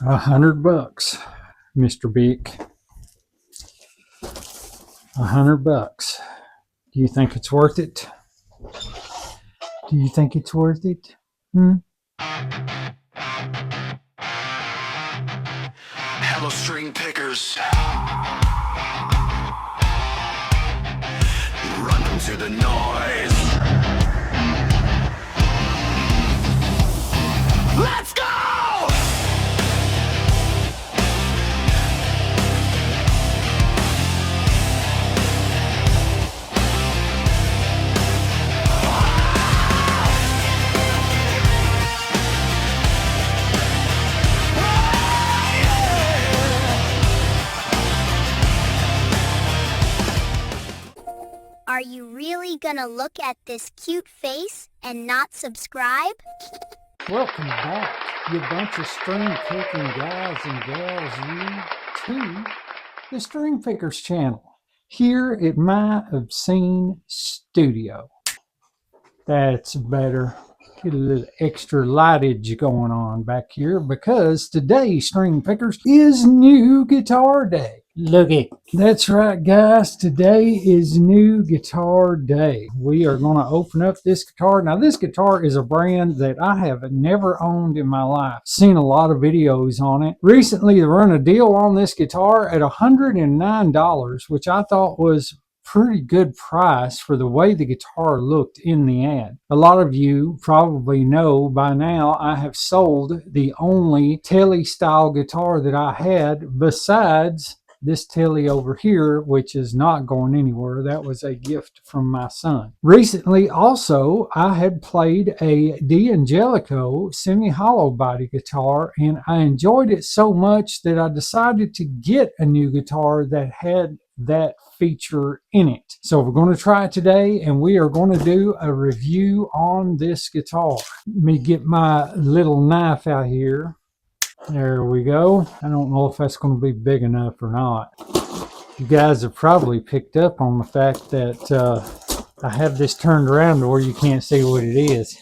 $100, Mr. Bick. $100. Do you think it's worth it? Do you think it's worth it? Hello, string pickers. Run into the noise. Let's go! Are you really gonna look at this cute face and not subscribe? Welcome back, you bunch of string picking guys and gals, to the String Pickers channel here at my obscene studio. That's better. Get a little extra lightage going on back here because today, String Pickers, is New Guitar Day. Look it. That's right, guys. Today is New Guitar Day. We are going to open up this guitar. Now, this guitar is a brand that I have never owned in my life. Seen a lot of videos on it. Recently, they run a deal on this guitar at $109, which I thought was pretty good price for the way the guitar looked in the ad. A lot of you probably know by now I have sold the only Telly style guitar that I had besides this Telly over here, which is not going anywhere. That was a gift from my son. Recently also I had played a D'Angelico semi-hollow body guitar and I enjoyed it so much that I decided to get a new guitar that had that feature in it. So we're going to try it today and we are going to do a review on this guitar. Let me get my little knife out here. There we go. I don't know if that's going to be big enough or not. You guys have probably picked up on the fact that I have this turned around to where you can't see what it is.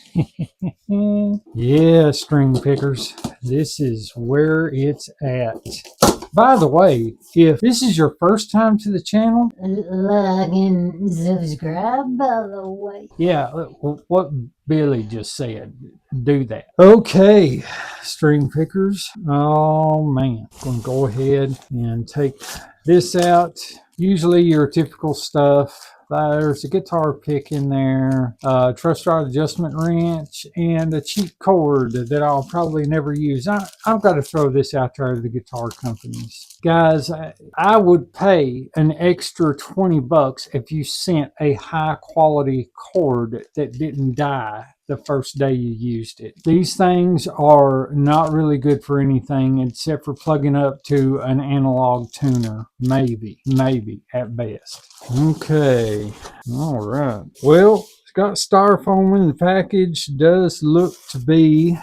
Yeah, string pickers, this is where it's at. By the way, if this is your first time to the channel, like and subscribe, by the way. Yeah, what Billy just said, do that. Okay, string pickers. Oh man, I'm going to go ahead and take this out. Usually your typical stuff. There's a guitar pick in there, truss rod adjustment wrench, and a cheap cord that I'll probably never use. I've got to throw this out there to the guitar companies. Guys, I would pay an extra $20 if you sent a high quality cord that didn't die the first day you used it. These things are not really good for anything except for plugging up to an analog tuner. Maybe at best. Okay, all right. Well, it's got styrofoam in the package. Does look to be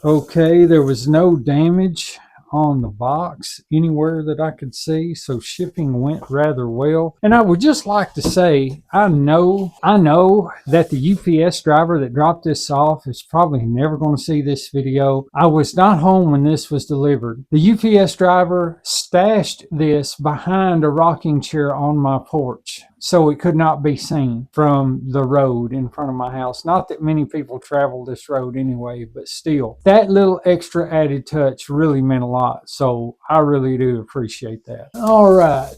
okay. There was no damage on the box anywhere that I could see, so shipping went rather well. And I would just like to say, I know that the UPS driver that dropped this off is probably never going to see this video. I was not home when this was delivered. The UPS driver stashed this behind a rocking chair on my porch, so it could not be seen from the road in front of my house. Not that many people travel this road anyway, but still, that little extra added touch really meant a lot. So I really do appreciate that. All right,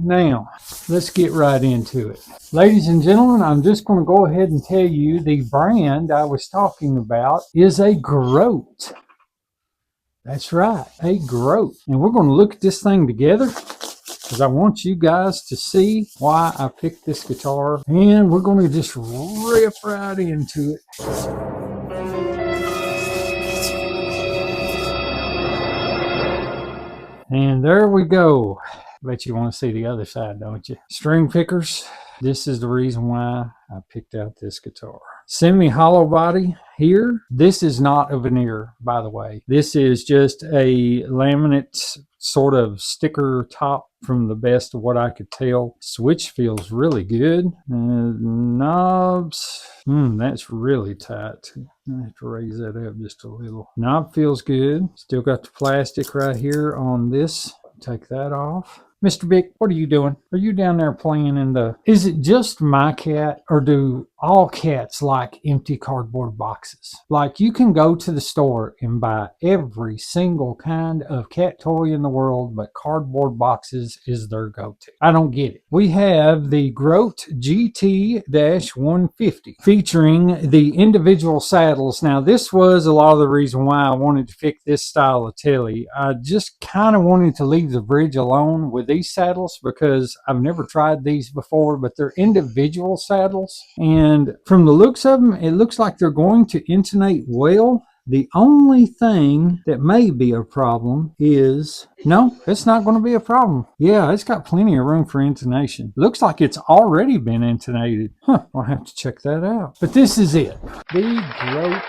now let's get right into it. Ladies and gentlemen, I'm just going to go ahead and tell you the brand I was talking about is a Grote. That's right, a Grote. And we're going to look at this thing together, because I want you guys to see why I picked this guitar. And we're going to just rip right into it. And there we go. Bet you want to see the other side, don't you? String pickers, this is the reason why I picked out this guitar. Semi-hollow body here. This is not a veneer, by the way. This is just a laminate sort of sticker top from the best of what I could tell. Switch feels really good. Knobs, that's really tight. I have to raise that up just a little. Knob feels good. Still got the plastic right here on this. Take that off. Mr. Bick, what are you doing? Are you down there playing in the... Is it just my cat, or do all cats like empty cardboard boxes? Like, you can go to the store and buy every single kind of cat toy in the world, but cardboard boxes is their go-to. I don't get it. We have the Grote GT-150 featuring the individual saddles. Now, this was a lot of the reason why I wanted to pick this style of telly. I just kind of wanted to leave the bridge alone with these saddles because I've never tried these before, but they're individual saddles. And from the looks of them, it looks like they're going to intonate well. The only thing that may be a problem is, no, it's not going to be a problem. Yeah, it's got plenty of room for intonation. Looks like it's already been intonated. I'll have to check that out. But this is it. The Grote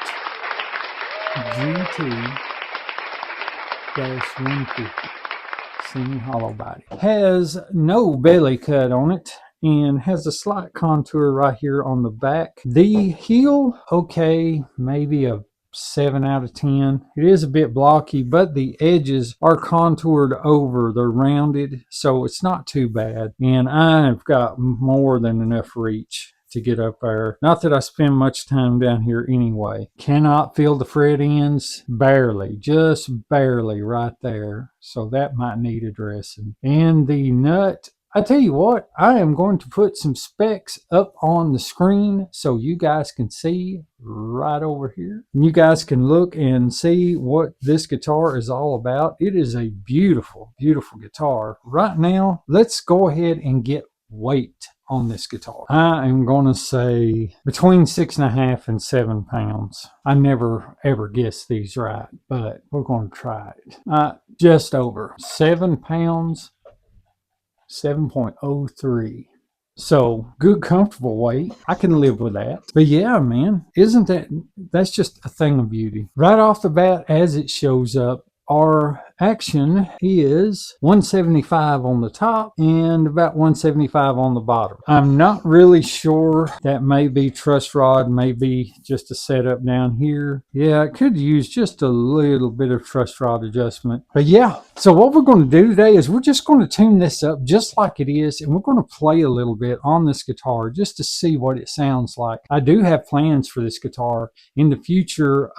GT-150 semi-hollow body. Has no belly cut on it and has a slight contour right here on the back. The heel, okay, maybe a 7 out of 10. It is a bit blocky, but the edges are contoured over. They're rounded, so it's not too bad. And I've got more than enough reach to get up there. Not that I spend much time down here anyway. Cannot feel the fret ends. Barely, just barely right there. So that might need addressing. And the nut, I tell you what, I am going to put some specs up on the screen so you guys can see right over here. You guys can look and see what this guitar is all about. It is a beautiful, beautiful guitar. Right now, let's go ahead and get weight on this guitar. I am going to say between 6.5 and 7 pounds. I never ever guess these right, but we're going to try it. Just over 7 pounds. 7.03. So good, comfortable weight. I can live with that. But yeah, man, that's just a thing of beauty. Right off the bat, as it shows up, our action is 175 on the top and about 175 on the bottom. I'm not really sure. That may be truss rod, maybe just a setup down here. Yeah, it could use just a little bit of truss rod adjustment. But yeah, so what we're going to do today is we're just going to tune this up just like it is, and we're going to play a little bit on this guitar just to see what it sounds like. I do have plans for this guitar in the future,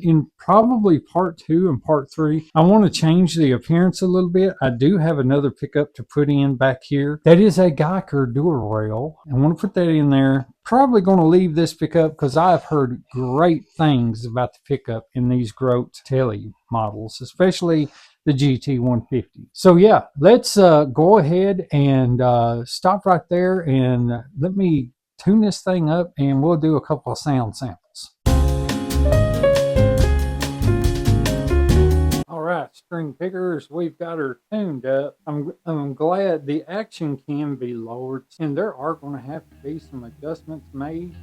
in probably part 2 and part 3. I want to change the appearance a little bit. I do have another pickup to put in back here. That is a Geiger dual rail. I want to put that in there. Probably going to leave this pickup because I've heard great things about the pickup in these Grote Telly models, especially the GT-150. So yeah, let's go ahead and stop right there and let me tune this thing up, and we'll do a couple of sound samples. All right, string pickers, we've got her tuned up. I'm glad the action can be lowered, and there are going to have to be some adjustments made,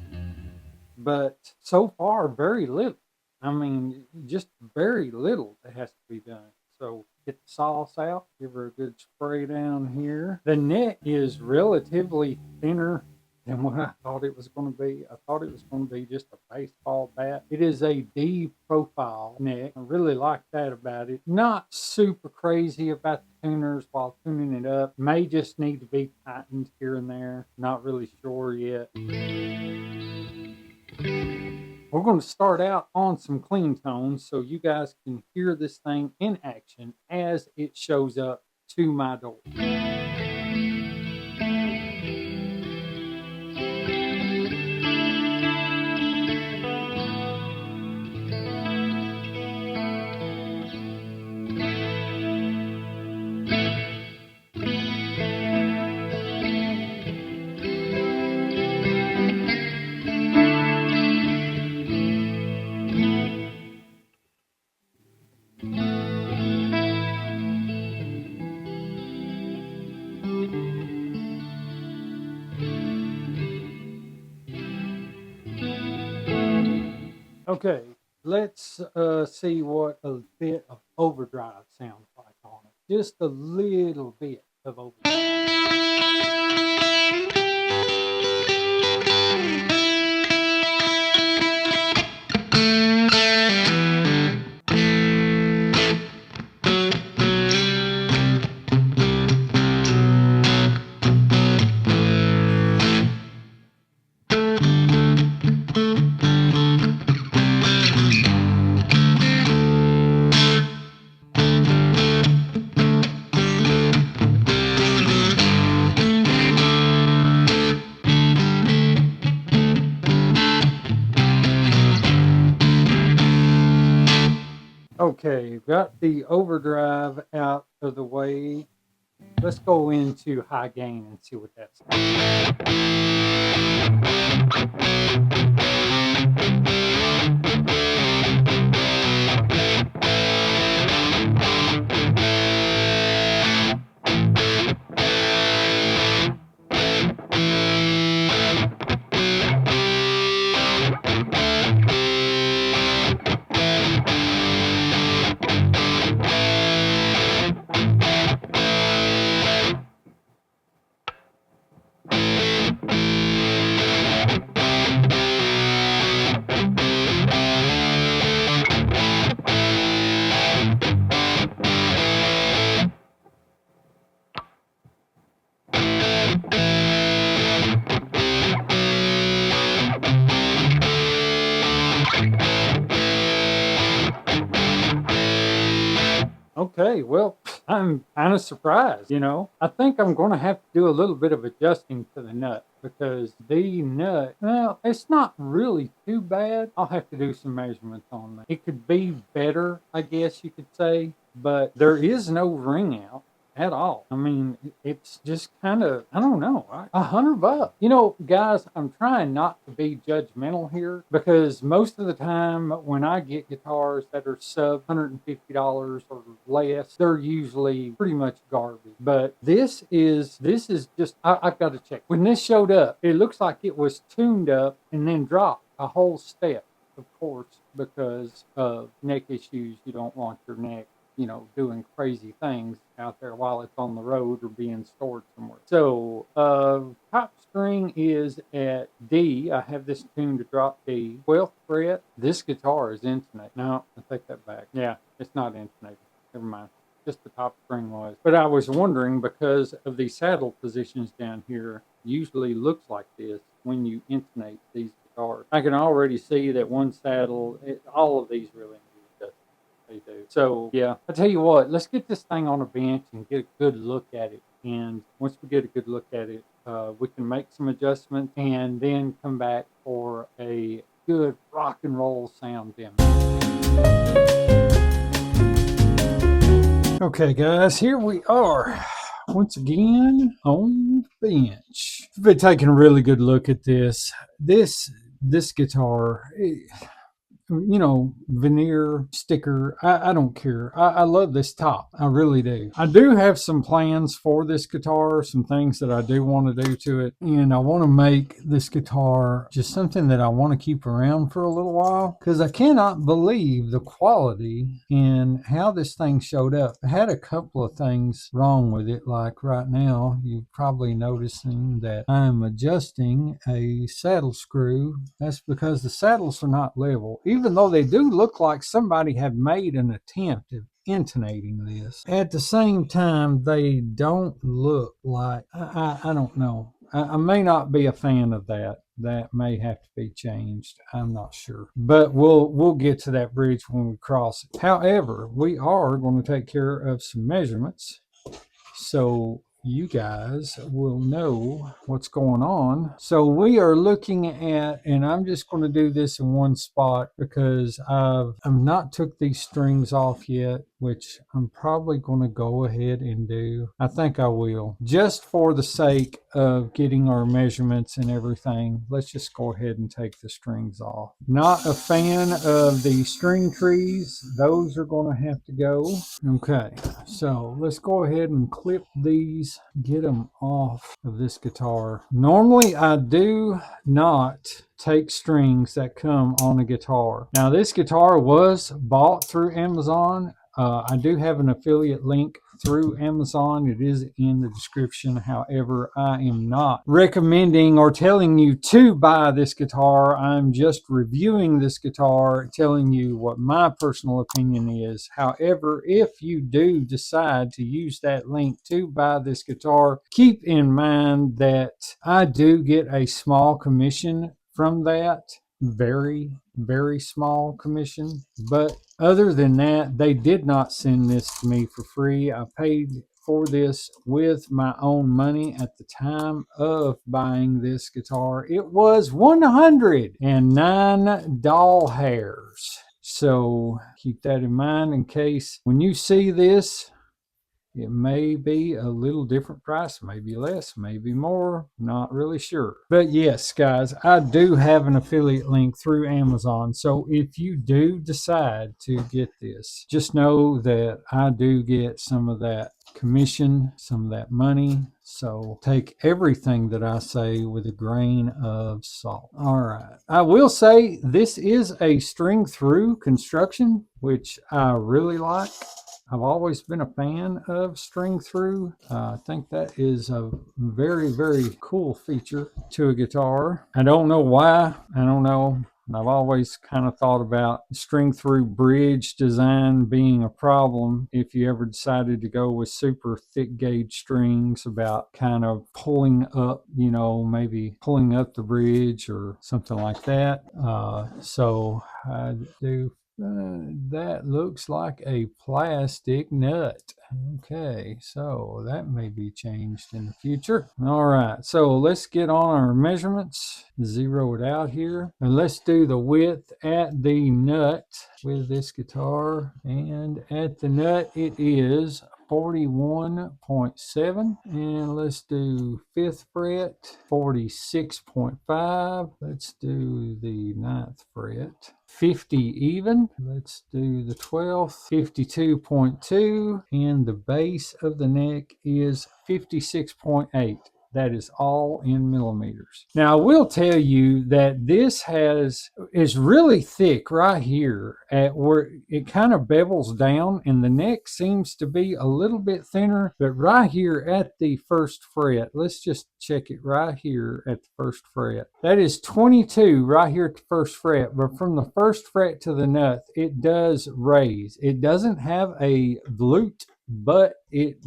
but so far, very little. I mean, just very little that has to be done. So get the sauce out, give her a good spray down here. The neck is relatively thinner than what I thought it was going to be. I thought it was going to be just a baseball bat. It is a D profile neck. I really like that about it. Not super crazy about the tuners while tuning it up. May just need to be tightened here and there. Not really sure yet. We're going to start out on some clean tones so you guys can hear this thing in action as it shows up to my door. Okay, let's see what a bit of overdrive sounds like on it. just a little bit of overdrive. Okay, got the overdrive out of the way. Let's go into high gain and see what that's like. Okay, well, I'm kind of surprised, you know. I think I'm going to have to do a little bit of adjusting to the nut because the nut, well, it's not really too bad. I'll have to do some measurements on that. It could be better, I guess you could say, but there is no ring out at all. I mean, it's just kind of, I don't know, $100. You know, guys, I'm trying not to be judgmental here because most of the time when I get guitars that are sub $150 or less, they're usually pretty much garbage. But this is just, I've got to check. When this showed up, it looks like it was tuned up and then dropped a whole step, of course, because of neck issues. You don't want your neck, you know, doing crazy things out there while it's on the road or being stored somewhere. So top string is at D. I have this tuned to drop D. 12th fret. This guitar is intonated. No, I take that back. Yeah, it's not intonated. Never mind. Just the top string was. But I was wondering because of the saddle positions down here, usually looks like this when you intonate these guitars. I can already see that one saddle, all of these really they do. So yeah, I tell you what, let's get this thing on a bench and get a good look at it. And once we get a good look at it, we can make some adjustments and then come back for a good rock and roll sound demo. Okay, guys, here we are once again on the bench. I've been taking a really good look at this. This guitar. You know, veneer, sticker, I don't care. I love this top. I really do. I do have some plans for this guitar, some things that I do want to do to it. And I want to make this guitar just something that I want to keep around for a little while because I cannot believe the quality and how this thing showed up. I had a couple of things wrong with it. Like right now, you're probably noticing that I'm adjusting a saddle screw. That's because the saddles are not level. Even though they do look like somebody had made an attempt at intonating this. At the same time, they don't look like, I don't know. I may not be a fan of that. That may have to be changed. I'm not sure. But we'll get to that bridge when we cross it. However, we are going to take care of some measurements. So you guys will know what's going on. So we are looking at, and I'm just going to do this in one spot because I've not took these strings off yet, which I'm probably going to go ahead and do. I think I will, just for the sake of getting our measurements and everything. Let's just go ahead and take the strings off. Not a fan of the string trees. Those are going to have to go. Okay, so let's go ahead and clip these, get them off of this guitar. Normally I do not take strings that come on a guitar. Now this guitar was bought through Amazon. I do have an affiliate link through Amazon. It is in the description. However, I am not recommending or telling you to buy this guitar. I'm just reviewing this guitar, telling you what my personal opinion is. However, if you do decide to use that link to buy this guitar, keep in mind that I do get a small commission from that. Very small commission, but other than that, they did not send this to me for free. I paid for this with my own money at the time of buying this guitar. It was 109 doll hairs. So keep that in mind in case when you see this, it may be a little different price, maybe less, maybe more, not really sure. But yes, guys, I do have an affiliate link through Amazon. So if you do decide to get this, just know that I do get some of that commission, some of that money. So take everything that I say with a grain of salt. All right. I will say this is a string through construction, which I really like. I've always been a fan of string through. I think that is a very cool feature to a guitar. I don't know why. I don't know. I've always kind of thought about string through bridge design being a problem if you ever decided to go with super thick gauge strings, about kind of pulling up, maybe pulling up the bridge or something like that. So I do. That looks like a plastic nut. Okay, so that may be changed in the future. All right, so let's get on our measurements, zero it out here, and let's do the width at the nut with this guitar. And at the nut, it is 41.7, and let's do 5th fret, 46.5. Let's do the 9th fret, 50 even. Let's do the 12th, 52.2, and the base of the neck is 56.8. That is all in millimeters. Now, I will tell you that this is really thick right here at where it kind of bevels down, and the neck seems to be a little bit thinner, but right here at the 1st fret, let's just check it right here at the 1st fret. That is 22 right here at the 1st fret, but from the 1st fret to the nut, it does raise. It doesn't have a volute, but it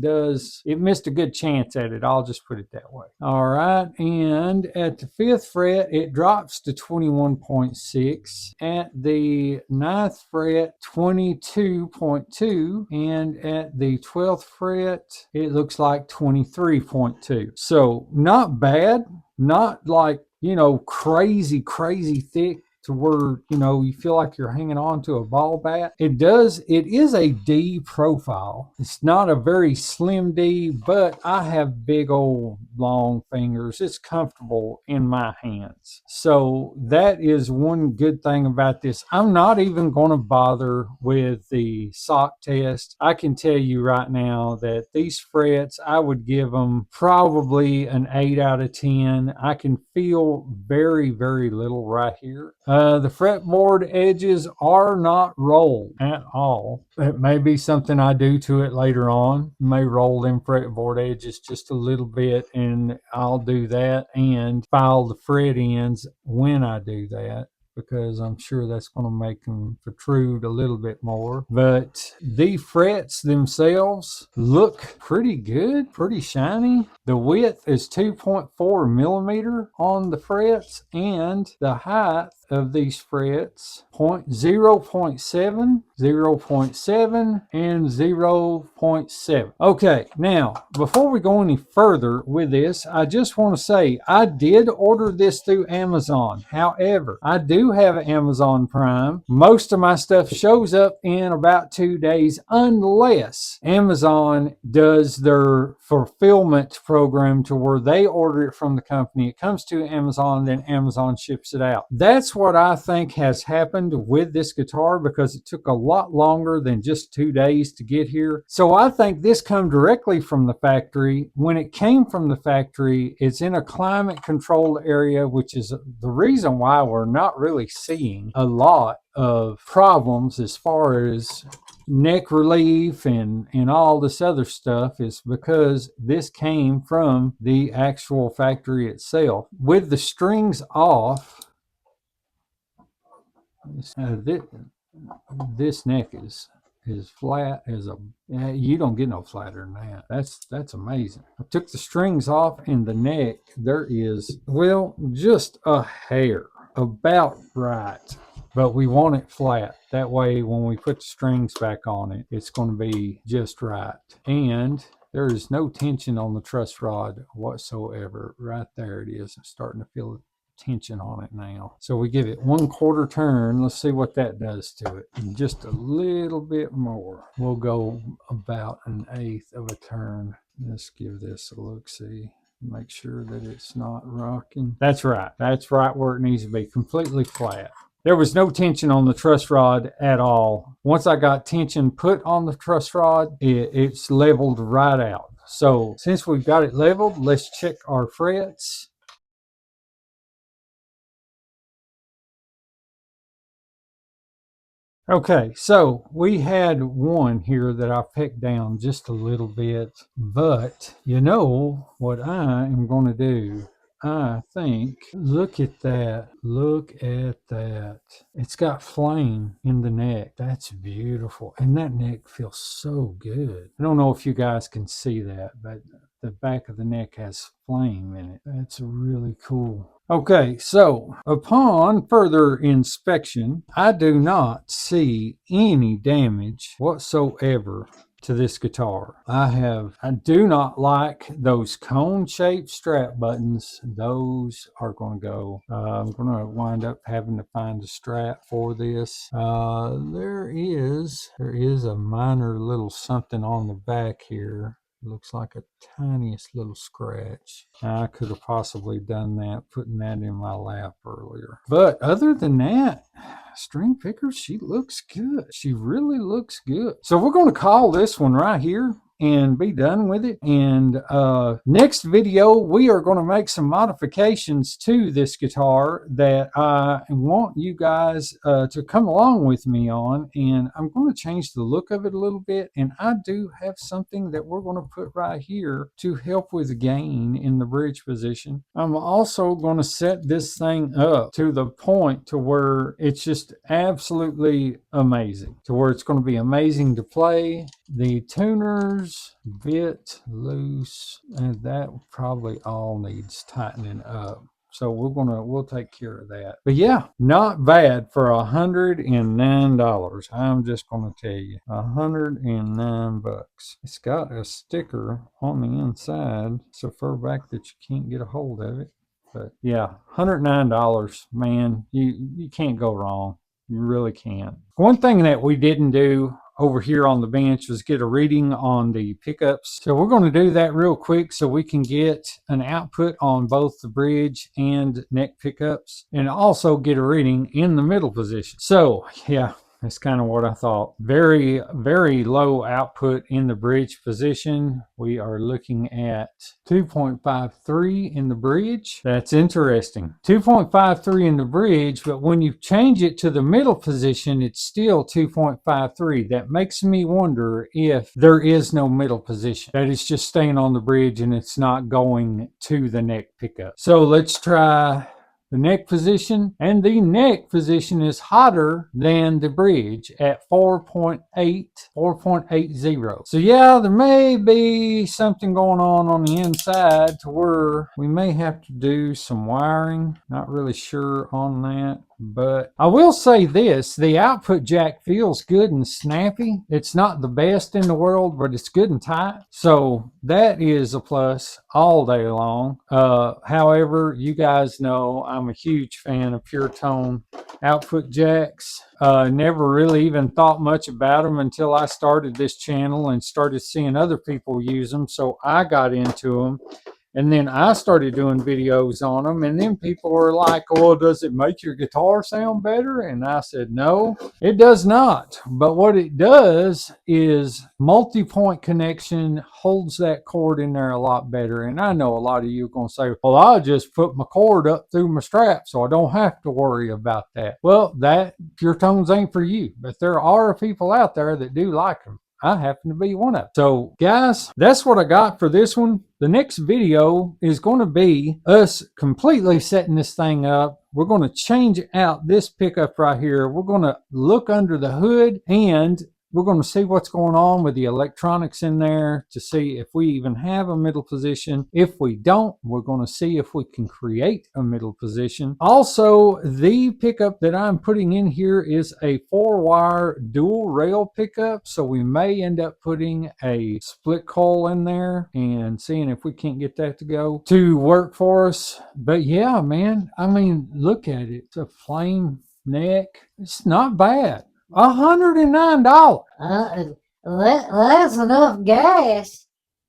missed a good chance at it. I'll just put it that way. All right. And at the 5th fret, it drops to 21.6. At the 9th fret, 22.2. And at the 12th fret, it looks like 23.2. So not bad. Not like, crazy thick to where, you feel like you're hanging on to a ball bat. It is a D profile. It's not a very slim D, but I have big old long fingers. It's comfortable in my hands. So that is one good thing about this. I'm not even going to bother with the sock test. I can tell you right now that these frets, I would give them probably an 8 out of 10. I can feel very little right here. The fretboard edges are not rolled at all. It may be something I do to it later on. May roll them fretboard edges just a little bit, and I'll do that and file the fret ends when I do that, because I'm sure that's going to make them protrude a little bit more. But the frets themselves look pretty good, pretty shiny. The width is 2.4 millimeter on the frets, and the height of these frets 0.7, 0.7, and 0.7. Okay, now before we go any further with this, I just want to say I did order this through Amazon. However, I do have Amazon Prime. Most of my stuff shows up in about 2 days, unless Amazon does their fulfillment program to where they order it from the company. It comes to Amazon, then Amazon ships it out. That's what I think has happened with this guitar, because it took a lot longer than just 2 days to get here. So I think this come directly from the factory. When it came from the factory, it's in a climate controlled area, which is the reason why we're not really seeing a lot of problems as far as neck relief and all this other stuff, is because this came from the actual factory itself. With the strings off, this neck is flat as a, you don't get no flatter than that. That's amazing. I took the strings off, and the neck, there is, well, just a hair about right, but we want it flat. That way when we put the strings back on it, it's going to be just right. And there is no tension on the truss rod whatsoever. Right there it is. I'm starting to feel tension on it now. So we give it 1/4 turn. Let's see what that does to it. And just a little bit more. We'll go about 1/8 of a turn. Let's give this a look, see. Make sure that it's not rocking. That's right. That's right where it needs to be. Completely flat. There was no tension on the truss rod at all. Once I got tension put on the truss rod, it's leveled right out. So since we've got it leveled, let's check our frets. Okay, so we had one here that I picked down just a little bit, but you know what I am going to do? I think, look at that. Look at that. It's got flame in the neck. That's beautiful. And that neck feels so good. I don't know if you guys can see that, but the back of the neck has flame in it. That's really cool. Okay, so upon further inspection, I do not see any damage whatsoever to this guitar. I do not like those cone-shaped strap buttons. Those are going to go. I'm going to wind up having to find a strap for this. There is a minor little something on the back here. Looks like a tiniest little scratch. I could have possibly done that, putting that in my lap earlier. But other than that, string picker, she looks good. She really looks good. So we're going to call this one right here and be done with it. And next video, we are going to make some modifications to this guitar that I want you guys to come along with me on. And I'm going to change the look of it a little bit. And I do have something that we're going to put right here to help with gain in the bridge position. I'm also going to set this thing up to the point to where it's just absolutely amazing, to where it's going to be amazing to play. The tuners, bit loose, and that probably all needs tightening up. So we'll take care of that. But yeah, not bad for $109. I'm just gonna tell you, $109. It's got a sticker on the inside, so far back that you can't get a hold of it. But yeah, $109, man, you can't go wrong. You really can't. One thing that we didn't do over here on the bench was get a reading on the pickups. So we're going to do that real quick so we can get an output on both the bridge and neck pickups, and also get a reading in the middle position. So yeah, that's kind of what I thought. Very, very low output in the bridge position. We are looking at 2.53 in the bridge. That's interesting. 2.53 in the bridge, but when you change it to the middle position, it's still 2.53. That makes me wonder if there is no middle position, that it's just staying on the bridge and it's not going to the neck pickup. So let's try the neck position, and the neck position is hotter than the bridge at 4.80. So yeah, there may be something going on the inside to where we may have to do some wiring. Not really sure on that. But I will say this, the output jack feels good and snappy. It's not the best in the world, but it's good and tight. So that is a plus all day long. However, you guys know I'm a huge fan of pure tone output jacks. Never really even thought much about them until I started this channel and started seeing other people use them. So I got into them. And then I started doing videos on them, and then people were like, well, does it make your guitar sound better? And I said, no, it does not. But what it does is multi-point connection holds that cord in there a lot better. And I know a lot of you are going to say, well, I'll just put my cord up through my strap so I don't have to worry about that. Well, that Pure Tones ain't for you, but there are people out there that do like them. I happen to be one of them. So, guys, that's what I got for this one. The next video is going to be us completely setting this thing up. We're going to change out this pickup right here. We're going to look under the hood, and we're going to see what's going on with the electronics in there to see if we even have a middle position. If we don't, we're going to see if we can create a middle position. Also, the pickup that I'm putting in here is a 4-wire dual rail pickup. So we may end up putting a split coil in there and seeing if we can't get that to work for us. But yeah, man, I mean, look at it. It's a flame neck. It's not bad. $109. That's enough gas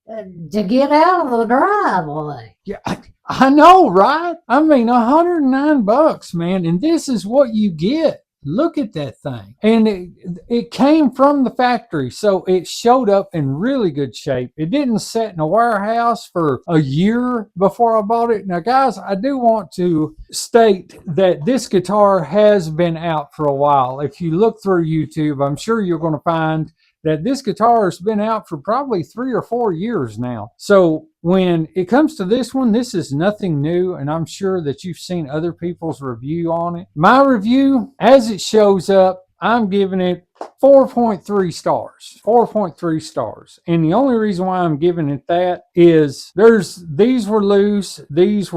to get out of the driveway. Yeah, I know, right? I mean, $109, man, and this is what you get. Look at that thing. And it came from the factory, so it showed up in really good shape. It didn't sit in a warehouse for a year before I bought it. Now, guys, I do want to state that this guitar has been out for a while. If you look through YouTube, I'm sure you're going to find that this guitar has been out for probably 3 or 4 years now. So when it comes to this one, this is nothing new, and I'm sure that you've seen other people's review on it. My review, as it shows up, I'm giving it 4.3 stars. 4.3 stars. And the only reason why I'm giving it that is these were loose. These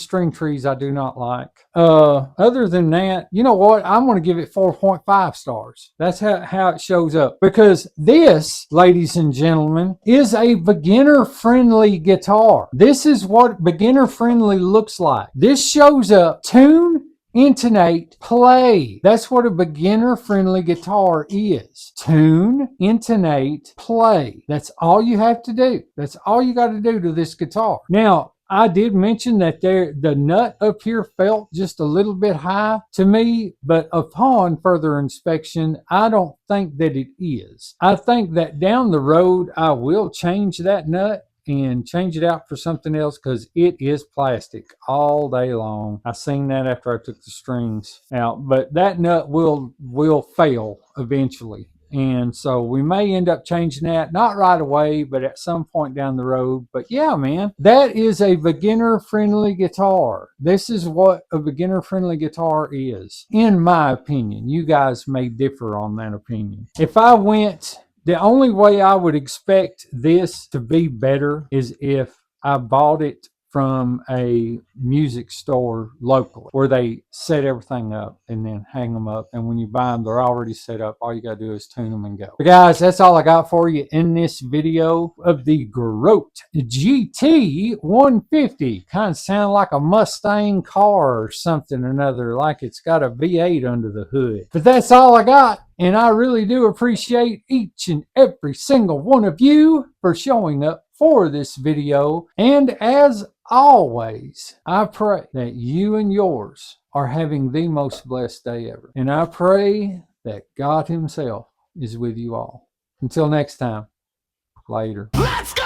string trees I do not like. Other than that, you know what? I'm going to give it 4.5 stars. That's how it shows up. Because this, ladies and gentlemen, is a beginner-friendly guitar. This is what beginner-friendly looks like. This shows up tune, intonate, play. That's what a beginner-friendly guitar is. Tune, intonate, play. That's all you have to do. That's all you got to do to this guitar. Now, I did mention that the nut up here felt just a little bit high to me, but upon further inspection, I don't think that it is. I think that down the road, I will change that nut and change it out for something else because it is plastic all day long. I seen that after I took the strings out, but that nut will fail eventually. And so we may end up changing that, not right away, but at some point down the road. But yeah, man, that is a beginner-friendly guitar. This is what a beginner-friendly guitar is, in my opinion. You guys may differ on that opinion. If I went... The only way I would expect this to be better is if I bought it from a music store locally where they set everything up and then hang them up. And when you buy them, they're already set up. All you got to do is tune them and go. But guys, that's all I got for you in this video of the Grote GT 150. Kind of sound like a Mustang car or something or another, like it's got a V8 under the hood. But that's all I got. And I really do appreciate each and every single one of you for showing up for this video. And as always, I pray that you and yours are having the most blessed day ever. And I pray that God Himself is with you all. Until next time, later. Let's go!